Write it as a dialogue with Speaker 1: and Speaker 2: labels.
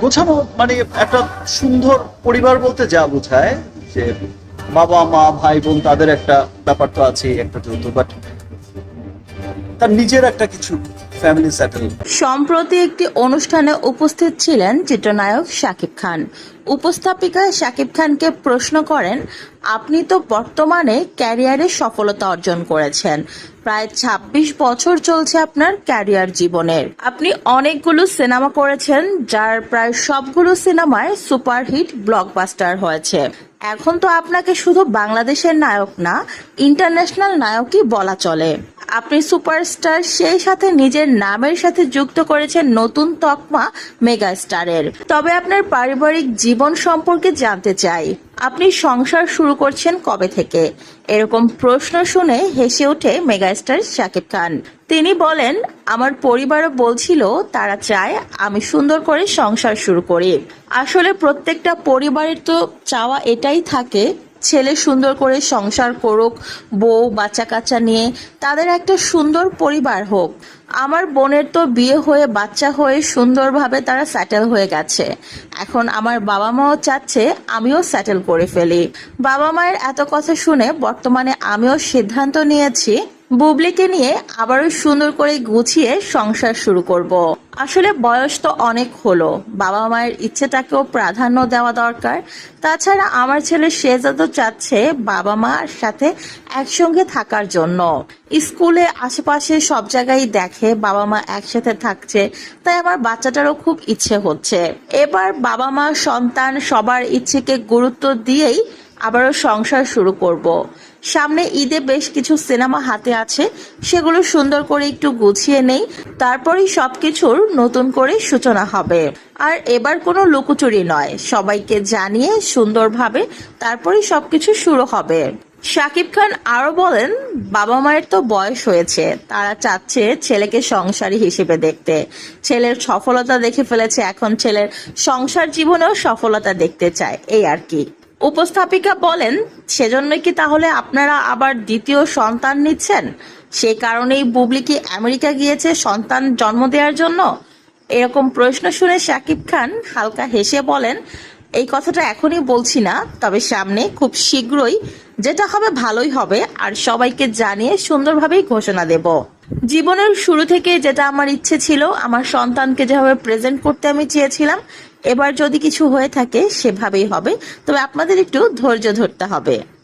Speaker 1: গোছানো মানে একটা সুন্দর পরিবার বলতে যা বোঝায় যে বাবা মা ভাই বোন তাদের একটা ব্যাপার তো আছে একটা যেহেতু, বাট তার নিজের একটা কিছু ফ্যামিলি সেটেল।
Speaker 2: সম্প্রতি একটি অনুষ্ঠানে উপস্থিত ছিলেন চিত্রনায়ক শাকিব খান। উপস্থাপিকা শাকিব খানকে প্রশ্ন করেন, আপনি তো বর্তমানে ক্যারিয়ারে সফলতা অর্জন করেছেন, প্রায় ২৬ বছর চলছে আপনার ক্যারিয়ার জীবনের। আপনি অনেকগুলো সিনেমা করেছেন, যার প্রায় সবগুলো সিনেমায় সুপারহিট ব্লকবাস্টার হয়েছে। এখন তো আপনাকে শুধু বাংলাদেশের নায়ক না, ইন্টারন্যাশনাল নায়কই বলা চলে। আপনি সুপারস্টার, সেই সাথে নিজের নামের সাথে যুক্ত করেছেন নতুন তকমা মেগা স্টারের। তবে আপনার পারিবারিক জীবন সম্পর্কে জানতে চাই, আপনি সংসার শুরু করছেন কবে থেকে? এরকম প্রশ্ন শুনে হেসে ওঠে মেগাস্টার শাকিব খান। তিনি বলেন, আমার পরিবারও বলছিল তারা চায় আমি সুন্দর করে সংসার শুরু করি। আসলে প্রত্যেকটা পরিবারের তো চাওয়া এটাই থাকে, ছেলে সুন্দর করে সংসার করুক, বউ বাচ্চা কাচ্চা নিয়ে তাদের একটা সুন্দর পরিবার হোক। আমার বোনের তো বিয়ে হয়ে বাচ্চা হয়ে সুন্দরভাবে তারা সেটেল হয়ে গেছে। এখন আমার বাবা মাও চাচ্ছে আমিও সেটেল করে ফেলি। বাবা মায়ের এত কথা শুনে বর্তমানে আমিও সিদ্ধান্ত নিয়েছি বুবলিকে নিয়ে আবারও সুন্দর করে গুছিয়ে সংসার শুরু করব। আসলে বয়স তো অনেক হলো, বাবা মায়ের ইচ্ছেটাকেও প্রাধান্য দেওয়া দরকার। তাছাড়া আমার ছেলে শেহজাদও চাচ্ছে বাবা মার সাথে একসঙ্গে থাকার জন্য। স্কুলে আশেপাশে সব জায়গায় দেখে বাবা মা একসাথে থাকছে, তাই আমার বাচ্চাটারও খুব ইচ্ছে হচ্ছে। এবার বাবা মা সন্তান সবার ইচ্ছেকে গুরুত্ব দিয়েই আবারও সংসার শুরু করব। সামনে ঈদে বেশ কিছু সিনেমা হাতে আছে, সেগুলো সুন্দর করে একটু গুছিয়ে নেই, তারপরেই সবকিছুর নতুন করে সূচনা হবে। আর এবার কোনো লুকোচুরি নয়, সবাইকে জানিয়ে সুন্দরভাবে তারপরেই সবকিছু শুরু হবে। শাকিব খান আরো বলেন, বাবা মায়ের তো বয়স হয়েছে, তারা চাচ্ছে ছেলেকে সংসারী হিসেবে দেখতে। ছেলের সফলতা দেখে ফেলেছে, এখন ছেলের সংসার জীবনেও সফলতা দেখতে চায়, এই আর কি। উপস্থাপিকা বলেন, সেজন্যই কি তাহলে আপনারা আবার দ্বিতীয় সন্তান নিচ্ছেন? সেই কারণেই বুবলি কি আমেরিকা গিয়েছে সন্তান জন্ম দেওয়ার জন্য? এরকম প্রশ্ন শুনে শাকিব খান হালকা হেসে বলেন, এই কথাটা এখনই বলছি না, তবে সামনে খুব শীঘ্রই যেটা হবে ভালোই হবে, আর সবাইকে জানিয়ে সুন্দরভাবেই ঘোষণা দেব। জীবনের শুরু থেকে যেটা আমার ইচ্ছে ছিল, আমার সন্তানকে যেভাবে প্রেজেন্ট করতে আমি চেয়েছিলাম, এবার যদি কিছু হয়ে থাকে সেভাবেই হবে, তবে আপনাদের একটু ধৈর্য ধরতে হবে।